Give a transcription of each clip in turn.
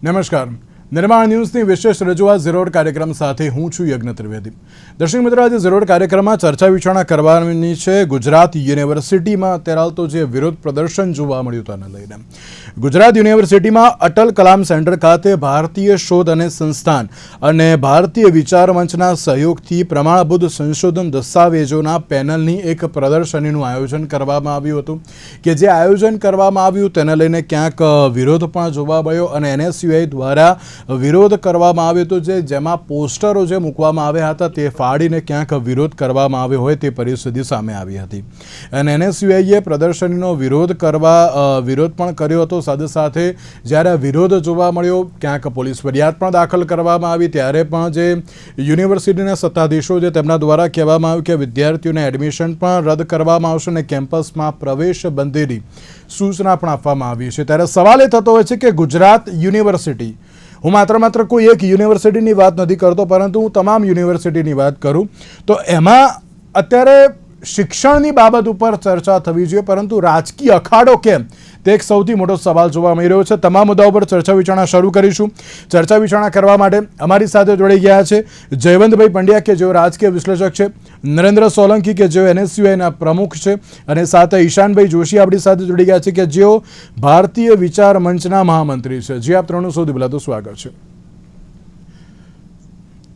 નમસ્કાર. નિર્માણ ન્યૂઝની વિશેષ રજૂઆત ઝીરોડ કાર્યક્રમ સાથે હું છું યજ્ઞ ત્રિવેદી. દર્શક મિત્રો, આજે ઝીરોડ કાર્યક્રમમાં ચર્ચા વિચારણા કરવાની છે ગુજરાત યુનિવર્સિટીમાં અત્યારે હાલ તો જે વિરોધ પ્રદર્શન જોવા મળ્યું તેને લઈને. ગુજરાત યુનિવર્સિટીમાં અટલ કલામ સેન્ટર ખાતે ભારતીય શોધ અને સંસ્થાન અને ભારતીય વિચાર મંચના સહયોગથી પ્રમાણભૂત સંશોધન દસ્તાવેજોના પેનલની એક પ્રદર્શનીનું આયોજન કરવામાં આવ્યું હતું કે જે આયોજન કરવામાં આવ્યું તેને લઈને ક્યાંક વિરોધ પણ જોવા મળ્યો અને NSUI દ્વારા વિરોધ કરવામાં આવ્યો હતો, જેમાં પોસ્ટરો જે મૂકવામાં આવ્યા હતા તે ફાડીને ક્યાંક વિરોધ કરવામાં આવ્યો હોય તે પરિસ્થિતિ સામે આવી હતી અને NSUIએ પ્રદર્શનીનો વિરોધ પણ કર્યો હતો. સાથે સાથે જ્યારે વિરોધ જોવા મળ્યો ક્યાંક પોલીસ ફરિયાદ પણ દાખલ કરવામાં આવી ત્યારે પણ જે યુનિવર્સિટીના સત્તાધીશો છે તેમના દ્વારા કહેવામાં આવ્યું કે વિદ્યાર્થીઓને એડમિશન પણ રદ કરવામાં આવશે અને કેમ્પસમાં પ્રવેશ બંધીની સૂચના પણ આપવામાં આવી છે. ત્યારે સવાલ એ થતો હોય છે કે ગુજરાત યુનિવર્સિટી, હું માત્ર કોઈ એક યુનિવર્સિટીની વાત નથી કરતો પરંતુ હું તમામ યુનિવર્સિટીની વાત કરું તો એમાં અત્યારે શિક્ષણની બાબત ઉપર ચર્ચા થવી જોઈએ પરંતુ રાજકીય અખાડો કેમ, તે એક સૌથી મોટો સવાલ જોવા મળી રહ્યો છે. તમામ મુદ્દાઓ પર ચર્ચા વિચારણા શરૂ કરીશું. ચર્ચા વિચારણા કરવા માટે અમારી સાથે જોડાઈ ગયા છે જયવંતભાઈ પંડ્યા કે જેઓ રાજકીય વિશ્લેષક છે, નરેન્દ્ર સોલંકી કે જેઓ NSUIના પ્રમુખ છે અને સાથે ઈશાનભાઈ જોશી આપણી સાથે જોડી ગયા છે કે જેઓ ભારતીય વિચાર મંચના મહામંત્રી છે. જે આપ ત્રણનું સૌથી પહેલાં તો સ્વાગત છે.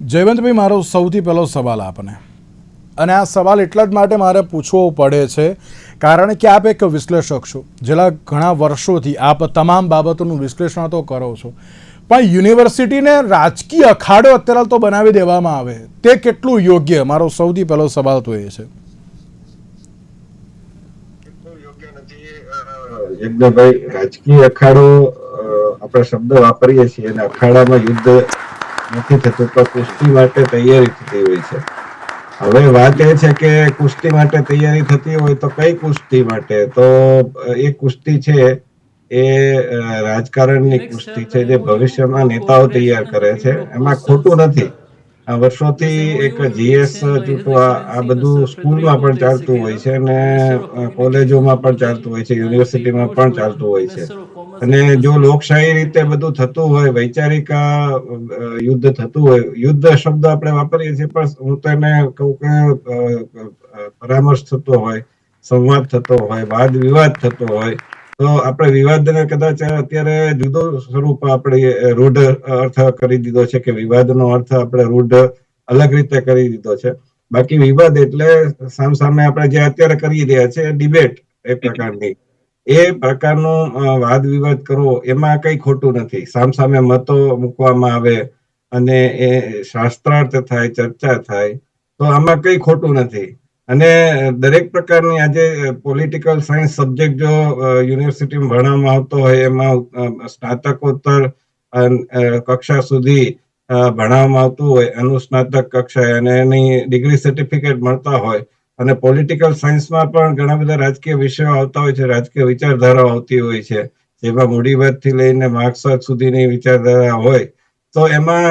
જયવંતભાઈ, મારો સૌથી પહેલો સવાલ આપને, અને આ સવાલ એટલા જ માટે મારે પૂછવો પડે છે કારણ કે આપ એક વિશ્લેષક છો, છેલ્લા ઘણા વર્ષોથી આપ તમામ બાબતોનું વિશ્લેષણ તો કરો છો, પણ યુનિવર્સિટીને રાજકીય અખાડો અત્યારે તો બનાવી દેવામાં આવે તે કેટલું યોગ્ય? મારો સૌથી પહેલો સવાલ તો એ છે. યજ્ઞભાઈ, રાજકીય અખાડો આપણે શબ્દ વાપરીએ છીએ અને અખાડામાં યુદ્ધ નથી થતું તો કુસ્તી માટે તૈયારી થતી હોય છે. હવે વાત એ છે કે કુસ્તી માટે તૈયારી થતી હોય તો કઈ કુસ્તી માટે? તો એ કુસ્તી છે એ રાજકારણની કુસ્તી છે જે ભવિષ્યમાં નેતાઓ તૈયાર કરે છે. એમાં ખોટું નથી. આ વર્ષોથી એક GS ચૂંટવા આ બધું સ્કૂલમાં પણ ચાલતું હોય છે અને કોલેજોમાં પણ ચાલતું હોય છે, યુનિવર્સિટીમાં પણ ચાલતું હોય છે. અને જો લોકશાહી રીતે બધું થતું હોય, વૈચારિક યુદ્ધ થતું હોય, યુદ્ધ શબ્દ આપણે વાપરીએ છીએ પણ હું તો એને કહું કે પરામર્શ થતો હોય, સંવાદ થતો હોય, વાદ વિવાદ થતો હોય તો આપણે વિવાદને કદાચ અત્યારે જુદો સ્વરૂપ આપણે રૂઢ અર્થ કરી દીધો છે કે વિવાદનો અર્થ આપણે રૂઢ અલગ રીતે કરી દીધો છે. બાકી વિવાદ એટલે સામસામે આપણે જે અત્યારે કરી રહ્યા છે ડિબેટ, એ પ્રકારની એ પ્રકારનો વાદ વિવાદ કરવો એમાં કઈ ખોટું નથી. સામસામે મતો મૂકવામાં આવે અને એ શાસ્ત્રાર્થ થાય, ચર્ચા થાય તો આમાં કઈ ખોટું નથી. અને દરેક પ્રકારની આજે પોલિટિકલ સાયન્સ સબ્જેક્ટ જો યુનિવર્સિટીમાં ભણવામાં આવતો હોય, એમાં સ્નાતકોત્તર કક્ષા સુધી ભણાવવામાં આવતું હોય, અનુસ્નાતક કક્ષાએ, અને એની ડિગ્રી સર્ટિફિકેટ મળતા હોય અને પોલિટિકલ સાયન્સમાં પણ ઘણા બધા રાજકીય વિષયો આવતા હોય છે, રાજકીય વિચારધારાઓ આવતી હોય છે, જેમાં મૂડીવાદથી લઈને માર્ક્સવાદ સુધીની વિચારધારા હોય તો એમાં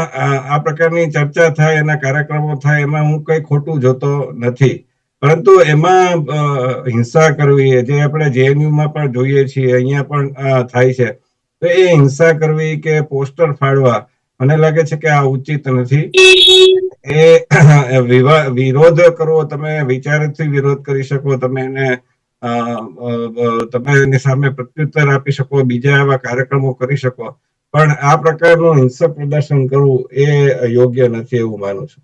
આ પ્રકારની ચર્ચા થાય, એના કાર્યક્રમો થાય, એમાં હું કઈ ખોટું જોતો નથી. પરંતુ એમાં હિંસા કરવી, જે આપણે JNUમાં પણ જોઈએ છીએ, અહીંયા પણ થાય છે, તો એ હિંસા કરવી કે પોસ્ટર ફાડવા મને લાગે છે કે આ ઉચિત નથી. એ વિરોધ કરવો, તમે વિચારથી વિરોધ કરી શકો, તમે એની સામે પ્રત્યુત્તર આપી શકો, બીજા એવા કાર્યક્રમો કરી શકો, પણ આ પ્રકારનું હિંસક પ્રદર્શન કરવું એ યોગ્ય નથી એવું માનું છું.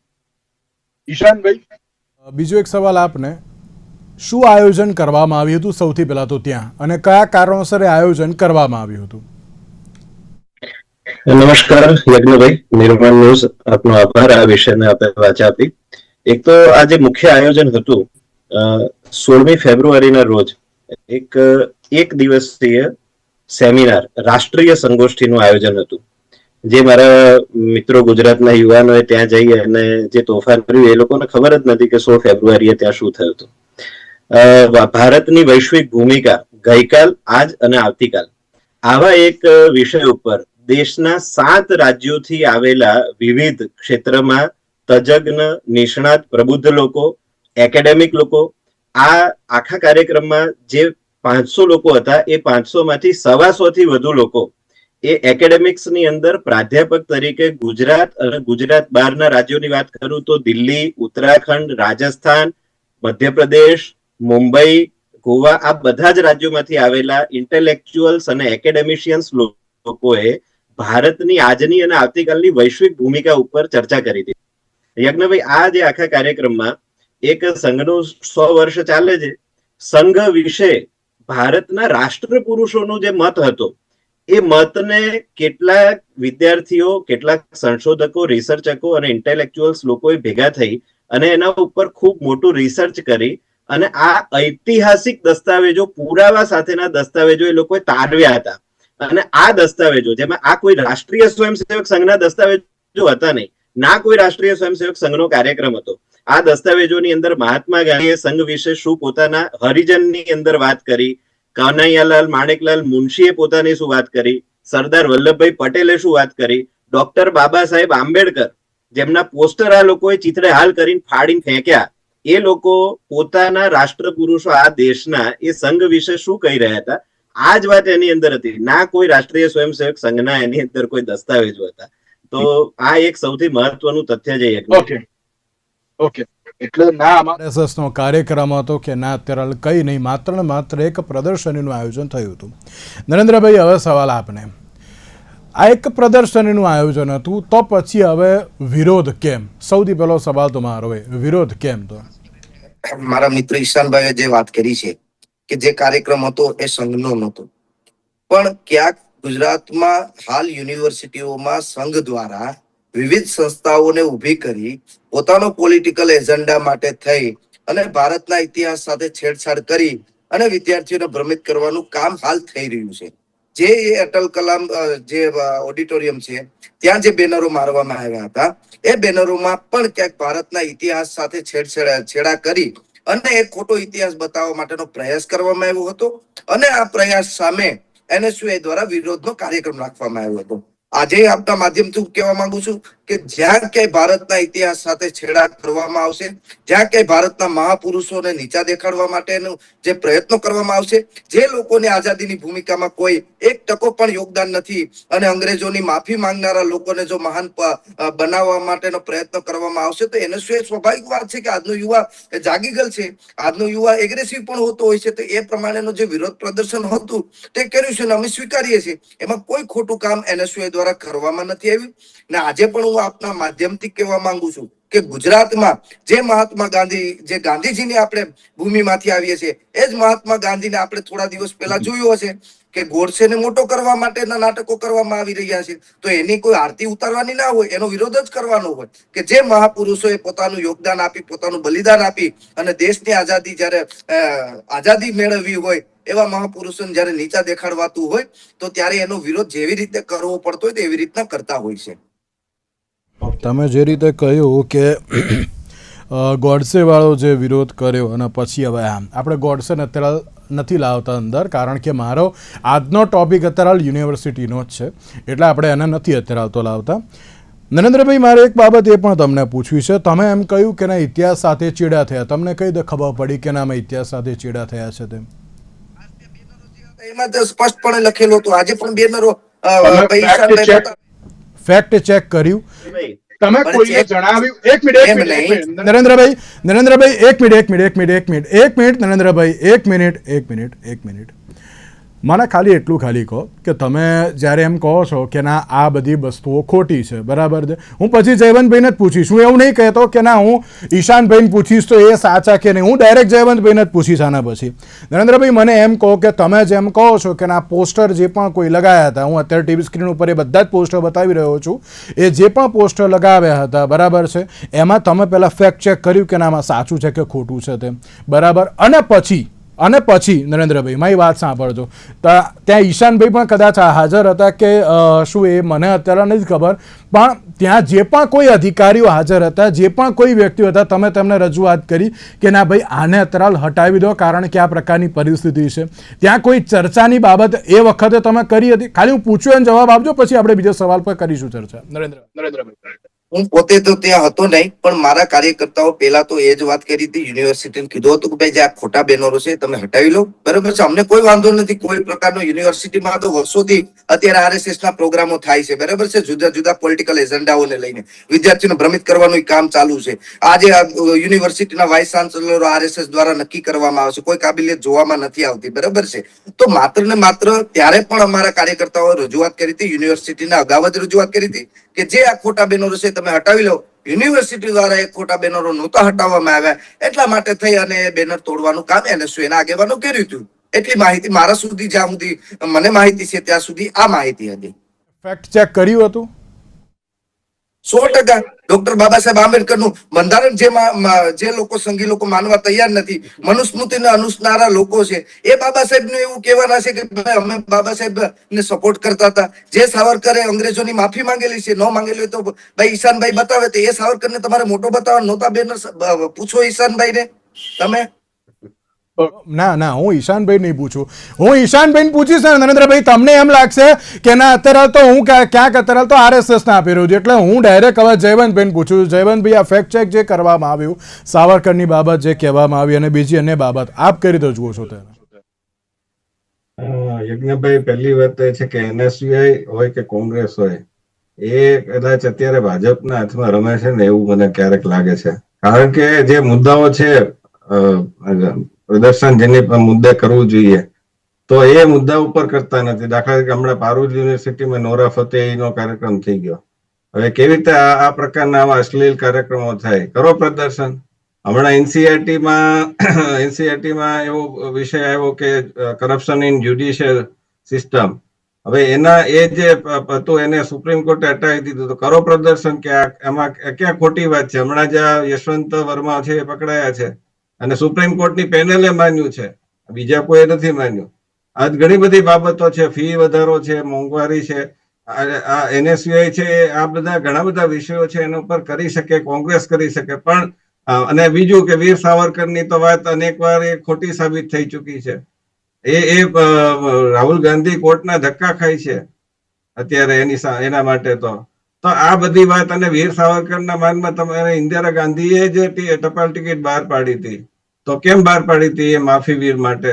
ઈશાનભાઈ, બીજો એક સવાલ આપને, શું આયોજન કરવામાં આવ્યું હતું સૌથી પહેલા તો ત્યાં, અને કયા કારણોસર આયોજન કરવામાં આવ્યું હતું? નમસ્કાર યજ્ઞભાઈ, નિર્માણ ન્યૂઝ આપનો આભાર આ વિષયને આપણે વાચા આપી. એક તો આ જે મુખ્ય આયોજન હતું 16મી ફેબ્રુઆરીના રોજ એક દિવસીય સેમિનાર, રાષ્ટ્રીય સંગોષ્ઠીનું આયોજન હતું, જે મારા મિત્રો ગુજરાતના યુવાનોએ ત્યાં જઈ અને જે તોફાન કર્યું એ લોકોને ખબર જ નથી કે 16 ફેબ્રુઆરીએ ત્યાં શું થયું હતું. ભારતની વૈશ્વિક ભૂમિકા ગઈકાલ, આજ અને આવતીકાલ, આવા એક વિષય ઉપર દેશના 7 રાજ્યોથી આવેલા વિવિધ ક્ષેત્રમાં તજજ્ઞ, નિષ્ણાત, પ્રબુદ્ધ લોકો, એકેડેમિક લોકો, આ આખા કાર્યક્રમમાં જે 500 લોકો હતા એ 500 માંથી 125 થી વધુ લોકો એ એકેડેમિક્સની અંદર પ્રાધ્યાપક તરીકે ગુજરાત અને ગુજરાત બહારના રાજ્યોની વાત કરું તો દિલ્હી, ઉત્તરાખંડ, રાજસ્થાન, મધ્યપ્રદેશ, મુંબઈ, ગોવા આ બધા જ રાજ્યોમાંથી આવેલા ઇન્ટેલેક્ચ્યુઅલ્સ અને એકેડેમિશિયન્સ લોકોએ ભારતની આજની અને આવતીકાલની વૈશ્વિક ભૂમિકા ઉપર ચર્ચા કરી હતી. યજ્ઞભાઈ, આ જે આખા કાર્યક્રમમાં એક સંઘનું 100 વર્ષ ચાલે છે, સંઘ વિશે ભારતના રાષ્ટ્ર પુરુષોનો જે મત હતો એ મતને કેટલાક વિદ્યાર્થીઓ, કેટલાક સંશોધકો, રિસર્ચકો અને ઇન્ટેલેક્ચ્યુઅલ્સ લોકોએ ભેગા થઈ અને એના ઉપર ખૂબ મોટું રિસર્ચ કરી અને આ ઐતિહાસિક દસ્તાવેજો, પુરાવા સાથેના દસ્તાવેજો એ લોકોએ તારવ્યા હતા. અને આ દસ્તાવેજો, જેમાં આ કોઈ રાષ્ટ્રીય સ્વયંસેવક સંઘના દસ્તાવેજો હતા નહીં, ના કોઈ રાષ્ટ્રીય સ્વયંસેવક સંઘનો કાર્યક્રમ હતો. આ દસ્તાવેજોની અંદર મહાત્મા ગાંધીએ સંઘ વિશે શું પોતાના હરિજનની અંદર વાત કરી, કનૈયાલાલ માણેકલાલ મુનશીએ પોતાની શું વાત કરી, સરદાર વલ્લભભાઈ પટેલે શું વાત કરી, ડોક્ટર બાબા સાહેબ આંબેડકર જેમના પોસ્ટર આ લોકોએ ચિત્રે હાલ કરીને ફાડીને ફેંક્યા, એ લોકો પોતાના રાષ્ટ્ર પુરુષો આ દેશના એ સંઘ વિશે શું કહી રહ્યા હતા, આ જ વાત એની અંદર હતી. ના કોઈ રાષ્ટ્રીય સ્વયંસેવક સંઘના એની અંદર કોઈ દસ્તાવેજો હતા. તો આ એક સૌથી મહત્વનું તથ્ય છે. ઓકે, એટલે ના આમાં RSS નો કાર્યક્રમ હતો કે ના અત્યારે કંઈ નહીં, માત્ર ને માત્ર એક પ્રદર્શનીનું આયોજન થયું હતું. નરેન્દ્રભાઈ, હવે સવાલ આપને, આ એક પ્રદર્શનીનું આયોજન હતું તો પછી હવે વિરોધ કેમ? સૌથી પહેલો સવાલ તો મારો હોય, વિરોધ કેમ? તો મારા મિત્ર ઈશાનભાઈએ જે વાત કરી છે કે જે કાર્યક્રમ હતો એ સંઘનો નહોતો, પણ ક્યાંક ગુજરાતમાં હાલ યુનિવર્સિટીઓમાં સંઘ દ્વારા વિવિધ સંસ્થાઓને ઊભી કરી પોતાનો પોલિટિકલ એજન્ડા માટે થઈ અને ભારતના ઇતિહાસ સાથે છેડછાડ કરી અને વિદ્યાર્થીઓને ભ્રમિત કરવાનું કામ હાલ થઈ રહ્યું છે. જે અટલ કલામ જે ઓડિટોરિયમ છે ત્યાં જે બેનરો મારવામાં આવ્યા હતા એ બેનરોમાં પણ ક્યાંક ભારતના ઇતિહાસ સાથે છેડા કરી અને એક ખોટો ઇતિહાસ બતાવવા માટેનો પ્રયાસ કરવામાં આવ્યો હતો અને આ પ્રયાસ સામે NSUI દ્વારા વિરોધનો કાર્યક્રમ રાખવામાં આવ્યો હતો. આજે આપના માધ્યમથી હું કહેવા માંગુ છું કે જ્યાં ક્યાંય ભારતના ઇતિહાસ સાથે છેડા કરવામાં આવશે, જ્યાં ક્યાંય ભારતના મહાપુરુષોને નીચા દેખાડવા માટેનો જે પ્રયત્નો કરવામાં આવશે, જે લોકોને આઝાદીની ભૂમિકામાં કોઈ 1% પણ યોગદાન નથી અને અંગ્રેજોની માફી માંગનારા લોકોને જો મહાન બનાવવા માટેનો પ્રયત્ન કરવામાં આવશે તો NSUI સ્વાભાવિક વાત છે કે આજનો યુવા જાગી ગયેલ છે, આજનો યુવા એગ્રેસિવ પણ હોતો હોય છે, તો એ પ્રમાણેનો જે વિરોધ પ્રદર્શન હતું તે કર્યું છે અને અમે સ્વીકારીએ છીએ. એમાં કોઈ ખોટું કામ NSUI દ્વારા કરવામાં નથી આવ્યું. ને આજે પણ હું આપના માધ્યમથી કહેવા માંગુ છું કે ગુજરાતમાં જે મહાત્મા ગાંધી, જે ગાંધીજીની આપણે ભૂમિમાંથી આવીએ છીએ, એ જ મહાત્મા ગાંધીને આપણે થોડા દિવસ પહેલા જોયું હશે કે ગોડસેને મોટો કરવા માટેના નાટકો કરવામાં આવી રહ્યા છે. તો એની કોઈ આરતી ઉતારવાની ના હોય, એનો વિરોધ જ કરવાનો હોય કે જે મહાપુરુષોએ પોતાનું યોગદાન આપી, પોતાનું બલિદાન આપી અને દેશની આઝાદી જ્યારે આઝાદી મેળવવી હોય એવા મહાપુરુષોને જ્યારે નીચા દેખાડવાતું હોય તો ત્યારે એનો વિરોધ જેવી રીતે કરવો પડતો હોય તેવી રીતના કરતા હોય છે. તમે જે રીતે કહ્યું કે ગોડસે વાળો જે વિરોધ કર્યો અને પછી હવે આમ આપણે ગોડસેને અત્યારે નથી લાવતા અંદર, કારણ કે મારો આજનો ટોપિક અત્યારે યુનિવર્સિટીનો જ છે એટલે આપણે એને નથી અત્યારે આવતો લાવતા. નરેન્દ્રભાઈ, મારે એક બાબત એ પણ તમને પૂછવી છે. તમે એમ કહ્યું કે ના ઇતિહાસ સાથે ચીડા થયા, તમને કઈ ખબર પડી કે ના અમે ઇતિહાસ સાથે ચીડા થયા છે? તેમ એમાં તો સ્પષ્ટપણે લખેલું હતું. આજે પણ બેનરો ફેક્ટ ચેક કર્યું તમે કોઈને જણાવ્યું? એક મિનિટ નરેન્દ્રભાઈ, મને ખાલી એટલું કહો કે તમે જ્યારે એમ કહો છો કે ના આ બધી વસ્તુઓ ખોટી છે, બરાબર છે, હું પછી જયવંતભાઈને જ પૂછીશ. હું એવું નહીં કહેતો કે ના હું ઈશાનભાઈને પૂછીશ તો એ સાચા કે નહીં, હું ડાયરેક્ટ જયવંતભાઈને જ પૂછીશ આના પછી. નરેન્દ્રભાઈ, મને એમ કહો કે તમે જેમ કહો છો કે ના પોસ્ટર જે પણ કોઈ લગાવ્યા હતા, હું અત્યારે ટીવી સ્ક્રીન ઉપર એ બધા જ પોસ્ટર બતાવી રહ્યો છું, એ જે પણ પોસ્ટર લગાવ્યા હતા, બરાબર છે, એમાં તમે પહેલાં ફેક્ટ ચેક કર્યું કે ના આમાં સાચું છે કે ખોટું છે તેમ, બરાબર? અને પછી નરેન્દ્રભાઈ, મારી વાત સાંભળજો, ત્યાં ઈશાનભાઈ પણ કદાચ હાજર હતા કે શું, એ મને અત્યારે નથી ખબર, પણ ત્યાં જે પણ કોઈ અધિકારીઓ હાજર હતા, જે પણ કોઈ વ્યક્તિઓ હતા, તમે તેમને રજૂઆત કરી કે ના ભાઈ આને અત્યારે હટાવી દો કારણ કે આ પ્રકારની પરિસ્થિતિ છે. ત્યાં કોઈ ચર્ચાની બાબત એ વખતે તમે કરી હતી? ખાલી હું પૂછ્યું એનો જવાબ આપજો, પછી આપણે બીજો સવાલ પર કરીશું ચર્ચા. નરેન્દ્રભાઈ, હું પોતે તો ત્યાં હતો નહીં, પણ મારા કાર્યકર્તાઓ પહેલા તો એ જ વાત કરી હતી, યુનિવર્સિટીને કીધું હતું કે ભાઈ જે આ ખોટા બેનરો છે તમે હટાવી લો, બરાબર છે, અમને કોઈ વાંધો નથી, કોઈ પ્રકારનો યુનિવર્સિટીમાં તો વર્ષોથી અત્યારે આરએસએસ ના પ્રોગ્રામો થાય છે, બરાબર છે, જુદા જુદા પોલિટિકલ એજન્ડાઓને લઈને વિદ્યાર્થીઓને ભ્રમિત કરવાનું કામ ચાલુ છે. આજે યુનિવર્સિટીના વાઇસ ચાન્સેલરો આરએસએસ દ્વારા નક્કી કરવામાં આવશે, કોઈ કાબિલિયત જોવામાં નથી આવતી, બરાબર છે. તો માત્ર ને માત્ર ત્યારે પણ અમારા કાર્યકર્તાઓ રજૂઆત કરી હતી, યુનિવર્સિટીના અગાઉ જ રજૂઆત કરી હતી કે જે આ ખોટા બેનરો છે તમે હટાવી લો. યુનિવર્સિટી દ્વારા એક ખોટા બેનરો નહોતા હટાવવામાં આવ્યા, એટલા માટે થઈ અને બેનર તોડવાનું કામ એના આગેવાનો કર્યું હતું. એટલી માહિતી મારા સુધી, જ્યાં સુધી મને માહિતી છે ત્યાં સુધી આ માહિતી હતી. ફેક્ટ ચેક કર્યું હતું? 100% ડોક્ટર બાબા સાહેબ આંબેડકરનું બંધારણ જે લોકો સંઘી લોકો માનવા તૈયાર નથી, મનુસ્મૃતિને અનુસરનારા લોકો છે, એ બાબા સાહેબનું એવું કહેવાના છે કે ભાઈ અમે બાબા સાહેબ ને સપોર્ટ કરતા હતા. જે સાવરકરે અંગ્રેજોની માફી માંગેલી છે, ન માંગેલી હોય તો ભાઈ ઈશાનભાઈ બતાવે, તો એ સાવરકરને તમારે મોટો બતાવવા નહોતા બેનર, પૂછો ઈશાનભાઈને તમે. ના, હું ઈશાનભાઈ નહીં પૂછું, હું ઈશાનભાઈને પૂછીશ ને નરેન્દ્રભાઈ, તમને એમ લાગશે કે ના અત્યારે તો હું ક્યાંક અત્યારે તો આરએસએસ ના આપી રહ્યું છું, એટલે હું ડાયરેક્ટ હવે જયવંતભાઈને પૂછું. જયવંતભાઈ, આ ફેક્ટ ચેક જે કરવામાં આવ્યું, સાવરકરની બાબત જે કહેવામાં આવી અને બીજી અન્ય બાબત, આપ કઈ રીતે જુઓ છો તેને? યજ્ઞભાઈ, પહેલી વાત એ છે કે એનએસયુઆઈ હોય કે કોંગ્રેસ હોય, એ કદાચ અત્યારે ભાજપના હાથમાં રમે છે ને એવું મને ક્યારેક લાગે છે. કારણ કે જે મુદ્દાઓ છે, પ્રદર્શન જેને મુદ્દે કરવું જોઈએ, તો એ મુદ્દા ઉપર કરતા નથી. દાખલા તરીકે હમણાં પારુલ યુનિવર્સિટીમાં નોરા ફતેહીનો કાર્યક્રમ થઈ ગયો. હવે કેવી રીતે આ પ્રકારના આવા અશ્લીલ કાર્યક્રમો થાય? કરો પ્રદર્શન. હમણાં એનસીઆરટીમાં એવો વિષય આવ્યો કે કરપ્શન ઇન જ્યુડિશિયલ સિસ્ટમ. હવે એના એ જે હતું એને સુપ્રીમ કોર્ટે હટાવી દીધું, તો કરો પ્રદર્શન કે એમાં ક્યાં ખોટી વાત છે? હમણાં જે યશવંત વર્મા છે એ પકડાયા છે અને સુપ્રીમ કોર્ટની પેનલે માન્યું છે, બીજા કોઈ નથી માન્યું. આ ઘણી બધી બાબતો છે, ફી વધારો છે, મોંઘવારી છે, આ એનએસયુઆઈ છે, આ બધા ઘણા બધા વિષયો છે, એના ઉપર કરી શકે, કોંગ્રેસ કરી શકે. પણ અને બીજું કે વીર સાવરકરની તો વાત અનેકવાર એ ખોટી સાબિત થઈ ચૂકી છે. એ રાહુલ ગાંધી કોર્ટના ધક્કા ખાય છે અત્યારે એના માટે. તો આ બધી વાત, અને વીર સાવરકરના માનમાં તમારે ઇન્દિરા ગાંધીએ જે ટપાલ ટિકિટ બહાર પાડી હતી, તો કેમ બહાર પાડી હતી? એ માફી વીર માટે.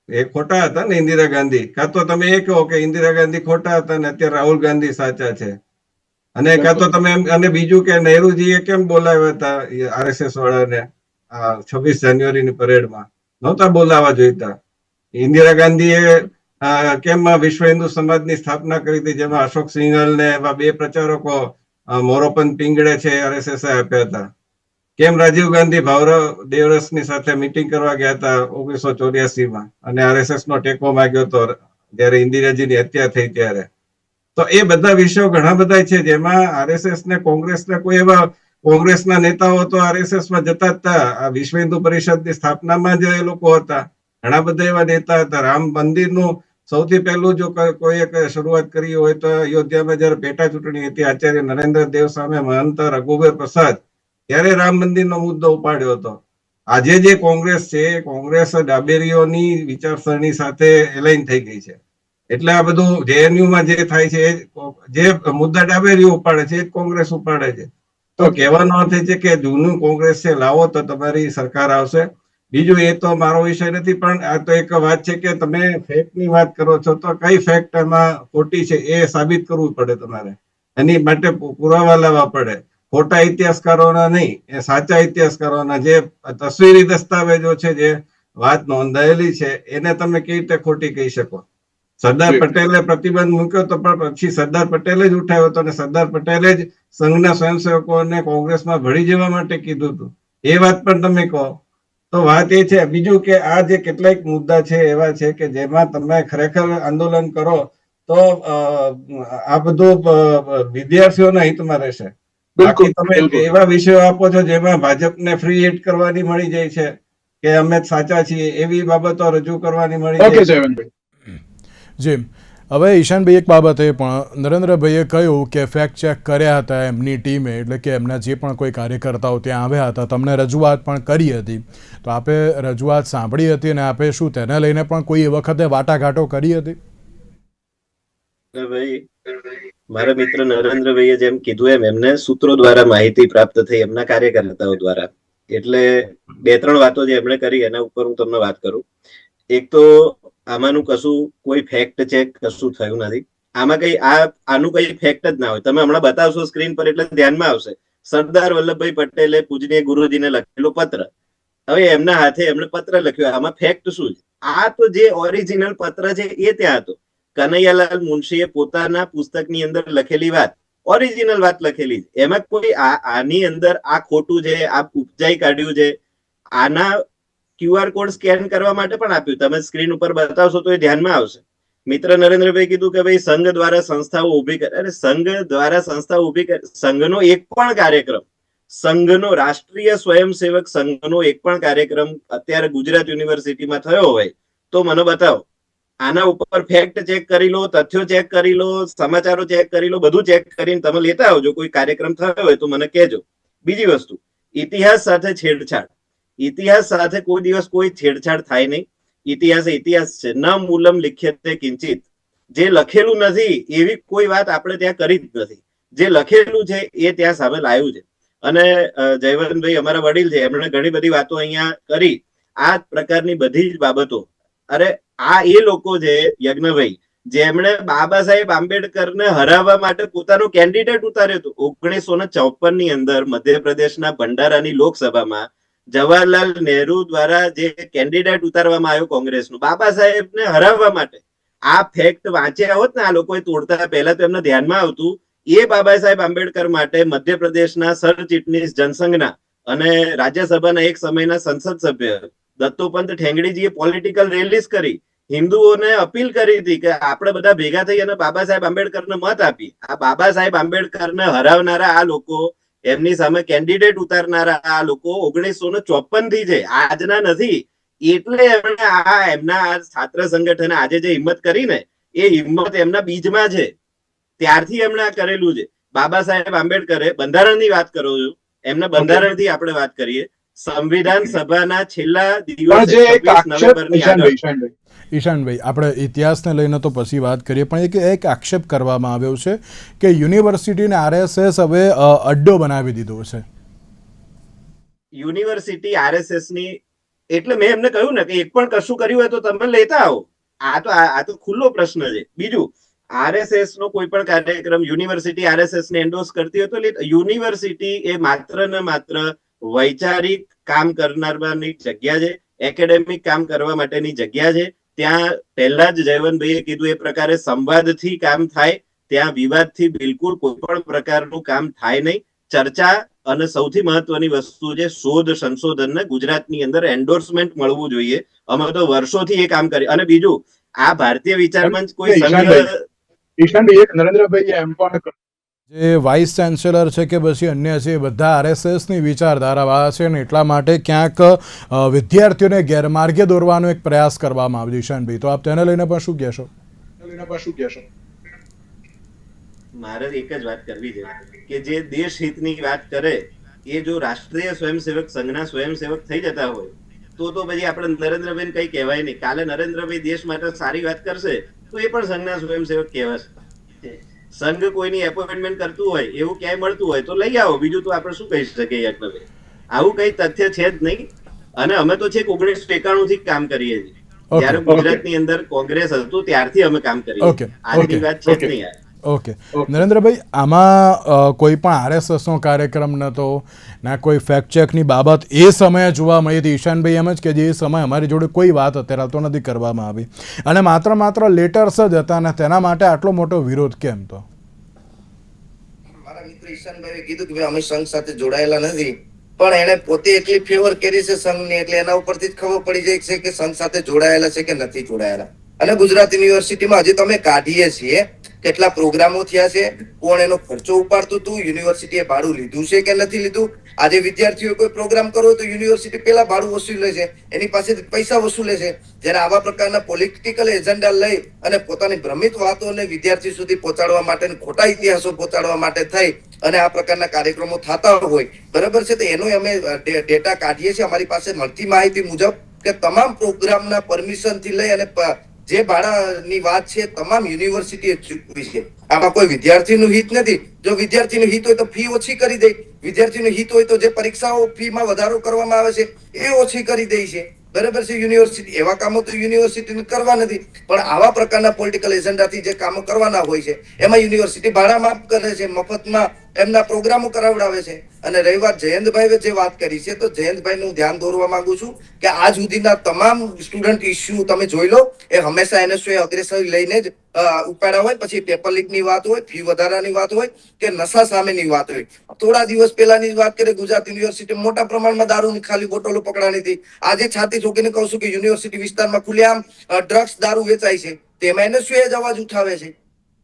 એ ખોટા હતા ને ઇન્દિરા ગાંધી? કાં તો તમે એ કહો કે ઇન્દિરા ગાંધી ખોટા હતા ને અત્યારે રાહુલ ગાંધી સાચા છે, અને કાં તો તમે અને બીજું કે નહેરુજીએ કેમ બોલાવ્યા હતા આરએસએસ વાળાને 26 જાન્યુઆરીની પરેડમાં? નહોતા બોલાવા જોઈતા. ઇન્દિરા ગાંધીએ કેમ વિશ્વ હિન્દુ સમાજની સ્થાપના કરી હતી, જેમાં અશોક સિંઘલ ને એવા 2 પ્રચારકો મોરોપંત પિંગળે છે આરએસએસ આપ્યા હતા. કેમ રાજીવ ગાંધી ભાવરાવ દેવરસની સાથે મીટિંગ કરવા ગયા હતા 1984માં અને આરએસએસ નો ટેકો માંગ્યો હતો જયારે ઇન્દિરાજીની હત્યા થઈ ત્યારે? તો એ બધા વિષયો ઘણા બધા છે જેમાં આરએસએસ ને કોંગ્રેસ ને કોઈ એવા કોંગ્રેસના નેતાઓ તો આરએસએસ માં જતા હતા. વિશ્વ હિન્દુ પરિષદની સ્થાપનામાં જ એ લોકો હતા. ઘણા બધા એવા નેતા હતા. રામ મંદિરનું સૌથી પહેલું જો કોઈએ શરૂઆત કરી હોય તો અયોધ્યામાં જયારે પેટા ચૂંટણી હતી આચાર્ય નરેન્દ્ર દેવ સામે મહંત રઘુવીર પ્રસાદ, ત્યારે રામ મંદિરનો મુદ્દો ઉપાડ્યો હતો. આજે જે કોંગ્રેસ છે, કોંગ્રેસ ડાબેરીઓની વિચારસરણી સાથે એલાઇન થઈ ગઈ છે. એટલે આ બધું જેએનયુમાં જે થાય છે, જે મુદ્દા ડાબેરીઓ ઉપાડે છે એ કોંગ્રેસ ઉપાડે છે. તો કહેવાનો અર્થ છે કે જૂનું કોંગ્રેસ છે લાવો તો તમારી સરકાર આવશે. બીજું એ તો મારો વિષય નથી, પણ આ તો એક વાત છે કે તમે ફેક્ટની વાત કરો છો, તો કઈ ફેક્ટ એમાં ખોટી છે એ સાબિત કરવું પડે તમારે. એની માટે પુરાવા લાવવા પડે. ખોટા ઇતિહાસકારોના નહીં, એ સાચા ઇતિહાસકારોના જે તસવીરી દસ્તાવેજો છે, જે વાત નોંધાયેલી છે, એને તમે કેવી રીતે ખોટી કહી શકો? સરદાર પટેલે પ્રતિબંધ મૂક્યો તો પણ પછી સરદાર પટેલે જ ઉઠાવ્યો હતો, અને સરદાર પટેલે જ સંઘના સ્વયંસેવકોને કોંગ્રેસમાં ભળી જવા માટે કીધું હતું. એ વાત પણ તમે કહો. તો વાત એ છે. બીજું કે આ જે કેટલાક મુદ્દા છે એવા છે કે જેમાં તમે ખરેખર આંદોલન કરો તો આ બધું વિદ્યાર્થીઓના હિતમાં રહેશે. બાકી તમે એવા વિષયો આપો છો જેમાં ભાજપને ફ્રી હિટ કરવાની મળી જાય છે કે અમે સાચા છીએ, એવી બાબતો રજૂ કરવાની મળી જાય છે. જી, હવે ઈશાનભાઈ, એક બાબત એ પણ નરેન્દ્રભાઈએ કહ્યું કે ફેક્ટ ચેક કર્યા હતા એમની ટીમે, એટલે કે એમના જે પણ કોઈ કાર્યકર્તાઓ ત્યાં આવ્યા હતા, તમને રજૂઆત પણ કરી હતી, તો આપે રજૂઆત સાંભળી હતી અને આપે શું તેને લઈને પણ કોઈ એ વખતે વાટાઘાટો કરી હતી? ભાઈ, મારા મિત્ર નરેન્દ્રભાઈએ જેમ કીધું એમને સૂત્રો દ્વારા માહિતી પ્રાપ્ત થઈ એમના કાર્યકર્તાઓ દ્વારા. એટલે 2-3 વાતો જે એમણે કરી એના ઉપર હું તમને વાત કરું. એક તો આમાંનું કશું કોઈ ફેક્ટ ચેક કશું થયું નથી. આમાં કઈ આનું કઈ ફેક્ટ જ ના હોય. તમે હમણાં બતાવશો સ્ક્રીન પર એટલે ધ્યાનમાં આવશે. સરદાર વલ્લભભાઈ પટેલે પૂજનીય ગુરુજીને લખેલો પત્ર. હવે એમના હાથે એમણે પત્ર લખ્યો. આમાં ફેક્ટ શું છે? આ તો જે ઓરિજિનલ પત્ર છે એ ત્યાં હતો. કનૈયાલાલ મુનશીએ પોતાના પુસ્તકની અંદર લખેલી વાત, ઓરિજિનલ વાત લખેલી છે. એમાં કોઈ આની અંદર આ ખોટું છે, આ ઉપજાઈ કાઢ્યું છે, આના QR કોડ સ્કેન કરવા માટે પણ આપ્યું. તમે સ્ક્રીન ઉપર બતાવશો તો એ ધ્યાનમાં આવશે. મિત્ર નરેન્દ્રભાઈ કીધું કે ભાઈ સંઘ દ્વારા સંસ્થાઓ ઉભી કરે. અરે સંઘ દ્વારા સંસ્થાઓ ઉભી કરે, સંઘનો એક પણ કાર્યક્રમ, સંઘનો રાષ્ટ્રીય સ્વયંસેવક સંઘનો એક પણ કાર્યક્રમ અત્યારે ગુજરાત યુનિવર્સિટીમાં થયો હોય તો મને બતાવો. આના ઉપર ફેક્ટ ચેક કરી લો, તથ્યો ચેક કરી લો, સમાચારો ચેક કરી લો, બધું ચેક કરીને તમે લેતા આવજો. કોઈ કાર્યક્રમ થયો હોય તો મને કહેજો. બીજી વસ્તુ, ઇતિહાસ સાથે છેડછાડ. ઇતિહાસ સાથે કોઈ દિવસ કોઈ છેડછાડ થાય નહીં. ઇતિહાસ ઇતિહાસ છે. ન મૂલમ લિખ્યતે કિંચિત. જે લખેલું નથી એવી કોઈ વાત આપણે ત્યાં કરી જ નથી. જે લખેલું છે એ ત્યાં સામે લાવ્યું છે. અને જયવંતભાઈ અમારા વડીલ છે, એમણે ઘણી બધી વાતો અહીંયા કરી. આ પ્રકારની બધી જ બાબતો, અરે આ એ લોકો છે યજ્ઞભાઈ જેમણે બાબા સાહેબ આંબેડકરને હરાવવા માટે પોતાનો કેન્ડિડેટ ઉતાર્યો હતો. 1954 ની અંદર મધ્યપ્રદેશના ભંડારાની લોકસભામાં જવાહરલાલ નહેરુ દ્વારા જે કેન્ડિડેટ ઉતારવામાં આવ્યો કોંગ્રેસનું બાબા સાહેબને હરાવવા માટે. આ ફેક્ટ વાંચ્યા હોત ને આ લોકોએ તોડતા પહેલા તો એમને ધ્યાનમાં આવતું એ બાબા સાહેબ આંબેડકર માટે મધ્યપ્રદેશના સર ચીટનીસ જનસંઘના અને રાજ્યસભાના એક સમયના સંસદ સભ્ય દત્તોપંત ઠેંગડીજીએ પોલિટિકલ રેલીઝ કરી. હિન્દુઓને અપીલ કરી હતી કે આપણે બધા ભેગા થઈ અને બાબા સાહેબ આંબેડકરને મત આપી. આ બાબા સાહેબ આંબેડકરને હરાવનારા આ લોકો, એમની સામે કેન્ડિડેટ ઉતારનારા આ લોકો 1954 થી છે, આજના નથી. એટલે એમણે એમના છાત્ર સંગઠને આજે જે હિંમત કરી ને એ હિંમત એમના બીજમાં છે. ત્યારથી એમણે આ કરેલું છે. બાબા સાહેબ આંબેડકરે બંધારણની વાત કરો છો, એમના બંધારણથી આપણે વાત કરીએ. સંવિધાન સભાના છેલ્લા દિવસે ઈશાનભાઈ, આપણે ઇતિહાસને લઈને તો પછી વાત કરીએ, પણ એક આક્ષેપ કરવામાં આવ્યો છે કે યુનિવર્સિટીને RSS હવે અડ્ડો બનાવી દીધો છે. યુનિવર્સિટી RSS ની એટલે મેં એમને કહ્યું ને કે એક પણ કશું કર્યું હોય તો તમે લેતા આવો. આ તો ખુલ્લો પ્રશ્ન છે. બીજું, RSS નો કોઈ પણ કાર્યક્રમ યુનિવર્સિટી RSS ને એન્ડોર્સ કરતી હોય તો યુનિવર્સિટી એ માત્ર ને માત્ર વૈચારિક કામ કરનારની જગ્યા છે, એકેડેમિક કામ કરવા માટેની જગ્યા છે. ત્યાં પહેલા જ જયવંતભાઈએ કીધું એ પ્રકારે સંવાદથી કામ થાય. ત્યાં વિવાદથી બિલકુલ કોઈ પણ પ્રકારનું કામ થાય નહીં. ચર્ચા અને સૌથી મહત્વની વસ્તુ છે શોધ સંશોધનને ગુજરાતની અંદર એન્ડોર્સમેન્ટ મળવું જોઈએ. અમે તો વર્ષોથી એ કામ કરી. અને બીજું, આ ભારતીય વિચાર મંચ કોઈ ઈશાનભાઈ એક નરેન્દ્રભાઈએ એમ પણ જે વાઇસ ચાન્સેલર છે કે પછી અન્ય છે, બધા RSSની વિચારધારાવાળા છે ને એટલા માટે ક્યાંક વિદ્યાર્થીઓને ગેરમાર્ગે દોરવાનો એક પ્રયાસ કરવામાં આવ્યો. ઈશાનભાઈ, તો આપ તેને લઈને પણ શું કહેશો? મારે એક જ વાત કરવી છે કે જે દેશ હિતની વાત કરે એ જો રાષ્ટ્રીય સ્વયંસેવક સંઘના સ્વયંસેવક થઈ જતા હોય તો પછી આપણે નરેન્દ્રભાઈ કઈ કહેવાય નહીં. કાલે નરેન્દ્રભાઈ દેશ માટે સારી વાત કરશે તો એ પણ સંઘના સ્વયંસેવક કહેવાશે. સંઘ કોઈની એપોઇન્ટમેન્ટ કરતું હોય એવું ક્યાંય મળતું હોય તો લઈ આવો. બીજું તો આપણે શું કહી શકીએ યજ્ઞભાઈ? આવું કઈ તથ્ય છે જ નહીં. અને અમે તો છેક 1991 થી કામ કરીએ છીએ. જયારે ગુજરાતની અંદર કોંગ્રેસ હતું ત્યારથી અમે કામ કરીએ. આજની વાત છે જ નહીં. ઓકે નરેન્દ્રભાઈ, આમાં કોઈ પણ RSSનો કાર્યક્રમ નહોતો, ના કોઈ ફેક્ટ ચેકની બાબત એ સમયે જોવા મળી હતી. ઈશાનભાઈ એમ જ કે જે સમયે અમારી જોડે કોઈ વાત અત્યારે તો નથી કરવામાં આવી અને માત્ર લેટર્સ જ હતા અને તેના માટે આટલો મોટો વિરોધ કેમ? તો મારા મિત્ર ઈશાનભાઈએ કીધું કે અમે સંઘ સાથે જોડાયેલા નથી, પણ એને પોતે એટલી ફેવર કરી છે સંઘની એટલે એના ઉપરથી જ ખબર પડી જાય છે કે સંઘ સાથે જોડાયેલા છે કે નથી જોડાયેલા. અને ગુજરાત યુનિવર્સિટીમાં હજી તમે કાઢીએ છીએ કેટલા પ્રોગ્રામો થયા છે, કોણ એનો ખર્ચો ઉપાડતું હતું, યુનિવર્સિટીએ ભાડું લીધું છે કે નથી લીધું. આજે વિદ્યાર્થીઓ કોઈ પ્રોગ્રામ કરવો તો યુનિવર્સિટી પેલા ભાડું વસૂલે છે, એની પાસેથી પૈસા વસૂલે છે. જ્યારે આવા પ્રકારના પોલિટિકલ એજન્ડા લઈ અને પોતાની ભ્રમિત વાતોને વિદ્યાર્થી સુધી પહોંચાડવા માટે, ખોટા ઇતિહાસો પહોંચાડવા માટે થઈ અને આ પ્રકારના કાર્યક્રમો થતા હોય, બરાબર છે, તો એનો અમે ડેટા કાઢીએ છીએ. અમારી પાસે મળતી માહિતી મુજબ કે તમામ પ્રોગ્રામના પરમિશન થી લઈ અને જે ભાડાની વાત છે તમામ યુનિવર્સિટીએ ચૂકવી છે. આમાં કોઈ વિદ્યાર્થીનું હિત નથી. જો વિદ્યાર્થીનું હિત હોય તો ફી ઓછી કરી દે, વિદ્યાર્થીનું હિત હોય તો જે પરીક્ષાઓ ફીમાં વધારો કરવામાં આવે છે એ ઓછી કરી દે છે. બરાબર છે. યુનિવર્સિટી એવા કામો તો યુનિવર્સિટીને કરવા નથી, પણ આવા પ્રકારના પોલિટિકલ એજન્ડાથી જે કામો કરવાના હોય છે એમાં યુનિવર્સિટી ભાડા માફ કરે છે, મફતમાં એમના પ્રોગ્રામો કરાવડાવે છે. અને રહી વાત જયંતભાઈએ જે વાત કરી છે, તો જયંતભાઈનું ધ્યાન દોરવા માંગુ છું કે આજ સુધીના તમામ સ્ટુડન્ટ ઇસ્યુ તમે જોઈ લો, એ હંમેશા એનએસયુએ અગ્રેસર લઈને જ ઉપાડ્યા હોય. પછી પેપર લીકની વાત હોય, ફી વધારાની વાત હોય કે નશા સામેની વાત હોય. થોડા દિવસ પહેલાની વાત કરીએ, ગુજરાત યુનિવર્સિટી મોટા પ્રમાણમાં દારૂની ખાલી બોટલો પકડાની હતી. આજે છાતી ઠોકીને કહું છું કે યુનિવર્સિટી વિસ્તારમાં ખુલ્લેઆમ ડ્રગ્સ દારૂ વેચાય છે, તેમાં એનએસયુએ જ અવાજ ઉઠાવે છે.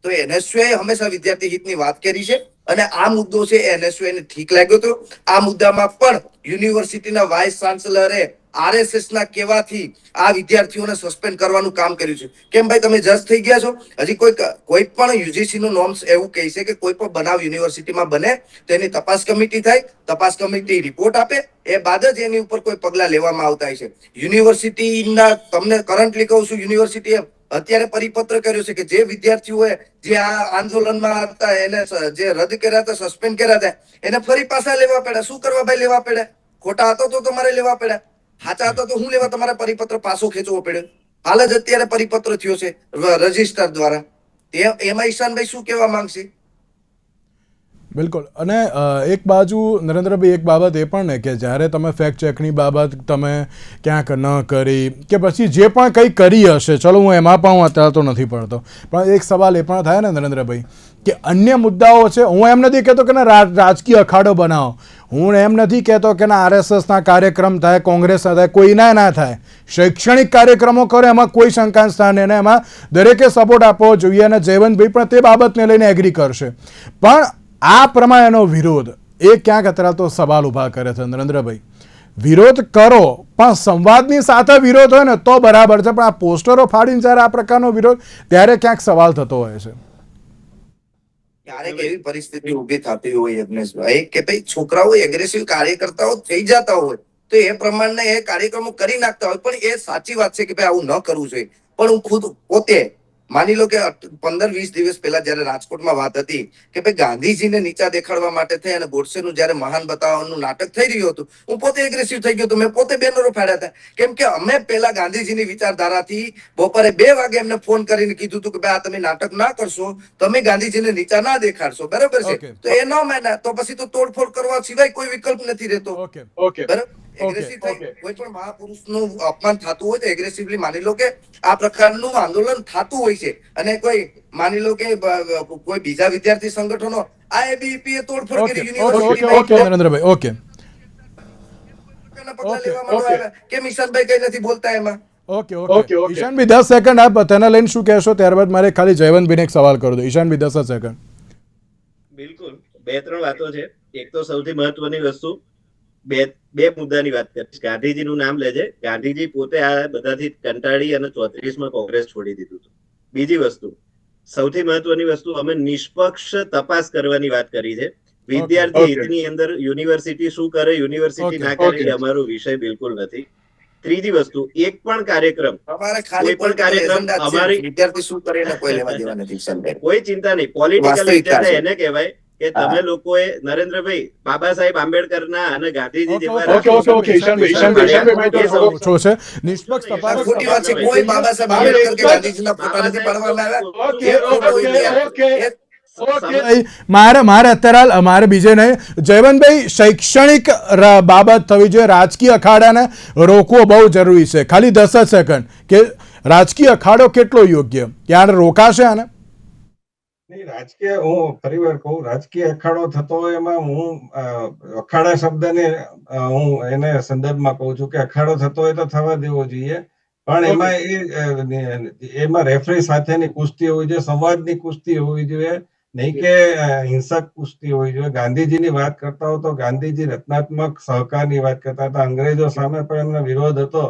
તો એનએસયુએ હંમેશા વિદ્યાર્થી હિતની વાત કરી છે અને આ મુદ્દો છે એનએસયુએ ને ઠીક લાગ્યો હતો. આ મુદ્દામાં પણ યુનિવર્સિટીના વાઇસ ચાન્સલરે આરએસએસ ના કહેવાથી આ વિદ્યાર્થીઓને સસ્પેન્ડ કરવાનું કામ કર્યું છે. કેમ ભાઈ, તમે જજ થઈ ગયા છો? હજી કોઈ પણ યુજીસી નું નોર્મ્સ એવું કહે છે કે કોઈ પણ બનાવ યુનિવર્સિટીમાં બને તો એની તપાસ કમિટી થાય, તપાસ કમિટી રિપોર્ટ આપે, એ બાદ જ એની ઉપર કોઈ પગલા લેવામાં આવતા છે. યુનિવર્સિટીના તમને કરન્ટલી કહું છું, યુનિવર્સિટીએ અત્યારે પરિપત્ર કર્યો છે કે જે વિદ્યાર્થીઓએ જે આ આંદોલનમાં હતા એને જે રદ કર્યા હતા, સસ્પેન્ડ કર્યા હતા, એને ફરી પાછા લેવા પડ્યા. શું કરવા ભાઈ લેવા પડ્યા? ખોટા હતો તો તમારે લેવા પડ્યા, સાચા હતો તો હું લેવા તમારે પરિપત્ર પાછો ખેંચવો પડ્યો? હાલ જ અત્યારે પરિપત્ર થયો છે રજિસ્ટર દ્વારા. એમાં ઈશાનભાઈ શું કહેવા માંગશે? બિલકુલ. અને એક બાજુ નરેન્દ્રભાઈ, એક બાબત એ પણ ને કે જ્યારે તમે ફેક્ટ ચેકની બાબત તમે ક્યાંક ન કરી કે પછી જે પણ કંઈ કરી હશે, ચલો હું એમાં પણ હું અત્યારે તો નથી પડતો, પણ એક સવાલ એ પણ થાય ને નરેન્દ્રભાઈ કે અન્ય મુદ્દાઓ છે. હું એમ નથી કહેતો કે રાજકીય અખાડો બનાવો, હું એમ નથી કહેતો કે આરએસએસના કાર્યક્રમ થાય, કોંગ્રેસના થાય, કોઈના ના થાય. શૈક્ષણિક કાર્યક્રમો કરે એમાં કોઈ શંકા સ્થાન નહીં, એમાં દરેકે સપોર્ટ આપવો જોઈએ અને જયવંતભાઈ પણ તે બાબતને લઈને એગ્રી કરશે. પણ આ પ્રમાણેનો વિરોધ એ ક્યાંક અત્યારે તો સવાલ ઊભા કરે છે નરેન્દ્રભાઈ. વિરોધ કરો પણ સંવાદની સાથે વિરોધ હોય ને તો બરાબર છે, પણ આ પોસ્ટરો ફાડીને જ્યારે આ પ્રકારનો વિરોધ, ત્યારે ક્યાંક સવાલ થતો હોય છે. ક્યારેક એવી પરિસ્થિતિ ઉભી થતી હોય યજ્ઞેશભાઈ કે ભાઈ છોકરાઓ એગ્રેસિવ કાર્યકર્તાઓ થઈ જતા હોય તો એ પ્રમાણે એ કાર્યક્રમો કરી નાખતા હોય. પણ એ સાચી વાત છે કે ભાઈ આવું ન કરવું જોઈએ. પણ હું ખુદ પોતે માની લો કે 15-20 દિવસ પહેલા જયારે રાજકોટમાં વાત હતી કે ભાઈ ગાંધીજીને નીચા દેખાડવા માટે થઈ અને ગોડસેનું જયારે મહાન બતાવવાનું નાટક થઈ રહ્યું હતું, હું પોતે એગ્રેસિવ થઈ ગયો હતો. મેં પોતે બેનરો ફાડ્યા હતા. કેમ કે અમે પહેલા ગાંધીજીની વિચારધારાથી બપોરે 2 વાગે એમને ફોન કરીને કીધું હતું કે ભાઈ આ તમે નાટક ના કરશો, તમે ગાંધીજીને નીચા ના દેખાડશો, બરાબર છે? તો એ ન માન્યા તો પછી તો તોડફોડ કરવા સિવાય કોઈ વિકલ્પ નથી રહેતો. બરાબર. એગ્રેસિવ થઈ કોઈ પણ મહાપુરુષનું અપમાન થતું હોય તો એગ્રેસિવલી માની લો કે આ પ્રકારનું આંદોલન થતું હોય છે. અને કોઈ માની લો કે કોઈ બીજા વિદ્યાર્થી સંગઠનો આઈએબીપી એ તોડફોડ કરી યુનિવર્સિટીમાં નરેન્દ્રભાઈ, ઓકે પગલા લેવામાં આવ્યા. કેમ ઈશાનભાઈ કઈ નથી બોલતા એમાં? ઓકે ઈશાનભાઈ 10 સેકન્ડ આપ તેના લઈને શું કહેશો, ત્યારબાદ મારે ખાલી જયવંતભાઈને એક સવાલ કરો દો. ઈશાનભાઈ 10 સેકન્ડ. બિલકુલ, 2-3 વાતો છે. એક તો સૌથી મહત્વની વસ્તુ, બે મુદ્દાની વાત કરીશ. ગાંધીજીનું નામ લેજે. ગાંધીજી પોતે આ બધાથી કંટાળી અને 34માં કોંગ્રેસ છોડી દીધું હતું. બીજી વસ્તુ, સૌથી મહત્વની વસ્તુ, અમે નિષ્પક્ષ તપાસ કરવાની વાત કરી છે. વિદ્યાર્થી હિતની અંદર યુનિવર્સિટી શું કરે, યુનિવર્સિટી ના કરે, એ અમારો વિષય બિલકુલ નથી. ત્રીજી વસ્તુ, એક પણ કાર્યક્રમ, કોઈ પણ કાર્યક્રમ અમારી વિદ્યાર્થી શું કરે એને કોઈ લેવા દેવા નથી. કોઈ ચિંતા નહીં. પોલિટિકલ એજન્ડા એને કહેવાય કે તમે લોકોએ નરેન્દ્રભાઈ બાબા સાહેબ આંબેડકરના અને ગાંધીજી જેવા નિષ્પક્ષ તપાસ. ખોટી વાત છે. કોઈ બાબા સાહેબ આંબેડકર કે ગાંધીજીના ફોટા નથી પાડવામાં આવ્યા. મારે અત્યારે મારે બીજે નહીં. જયવંતભાઈ, શૈક્ષણિક બાબત થવી જોઈએ, રાજકીય અખાડાને રોકવો બહુ જરૂરી છે. ખાલી 10 સેકન્ડ કે રાજકીય અખાડો કેટલો યોગ્ય, ક્યારે રોકાશે આને? રાજકીય, હું ફરીવાર કહું, રાજકીય અખાડો થતો હોય એમાં હું અખાડા શબ્દને હું એને સંદર્ભમાં કહું છું કે અખાડો થતો હોય તો થવા દેવો જોઈએ. પણ એમાં રેફરી સાથેની કુસ્તી હોવી જોઈએ, સંવાદની કુસ્તી હોવી જોઈએ, નહીં કે હિંસક કુસ્તી હોવી જોઈએ. ગાંધીજીની વાત કરતા હો તો ગાંધીજી રચનાત્મક સહકારની વાત કરતા હતા. અંગ્રેજો સામે પણ એમનો વિરોધ હતો,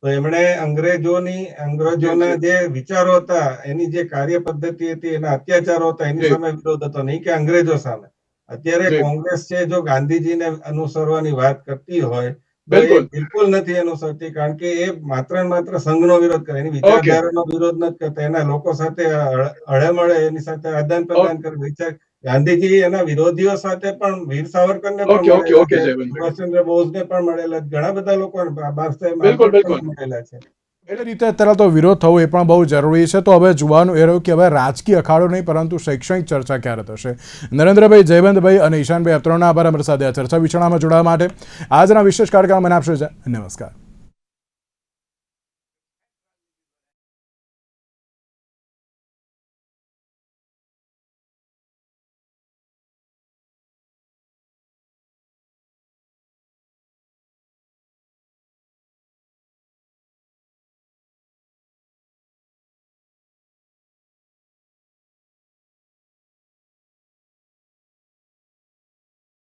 તો એમણે અંગ્રેજોના જે વિચારો હતા, એની જે કાર્ય પદ્ધતિ હતી, એના અત્યાચારો હતા, એની સામે વિરોધ હતો, નહીં કે અંગ્રેજો સામે. અત્યારે કોંગ્રેસ છે, જો ગાંધીજીને અનુસરવાની વાત કરતી હોય, બિલકુલ. બિલકુલ નથી એનું સત્ય, કારણ કે એ માત્ર ને માત્ર સંઘનો વિરોધ કરે, એની વિચારધારાનો વિરોધ નથી કરતા, એના લોકો સાથે હળેમળે એની સાથે આદાન પ્રદાન કરે વિચાર. ગાંધીજી એના વિરોધીઓ સાથે પણ, વીર સાવરકરને પણ ઓકે, ઓકે, ઓકે, મળેલા છે, જયવંતભાઈ. સુભાષચંદ્ર બોઝને પણ મળેલા છે, ઘણા બધા લોકો બાબાસાહેબ બિલકુલ, આંબેડકરને બિલકુલ. મળેલા છે. એટલે રીતે અત્યારે તો વિરોધ થવો એ પણ બહુ જરૂરી છે. તો હવે જોવાનું એ રહ્યું કે હવે રાજકીય અખાડો નહીં પરંતુ શૈક્ષણિક ચર્ચા ક્યારે થશે. નરેન્દ્રભાઈ, જયવંતભાઈ અને ઈશાનભાઈ, આ ત્રણના આભાર અમારી સાથે આ ચર્ચા વિચારણામાં જોડાવા માટે. આજના વિશેષ કાર્યક્રમ મને આપશો. નમસ્કાર.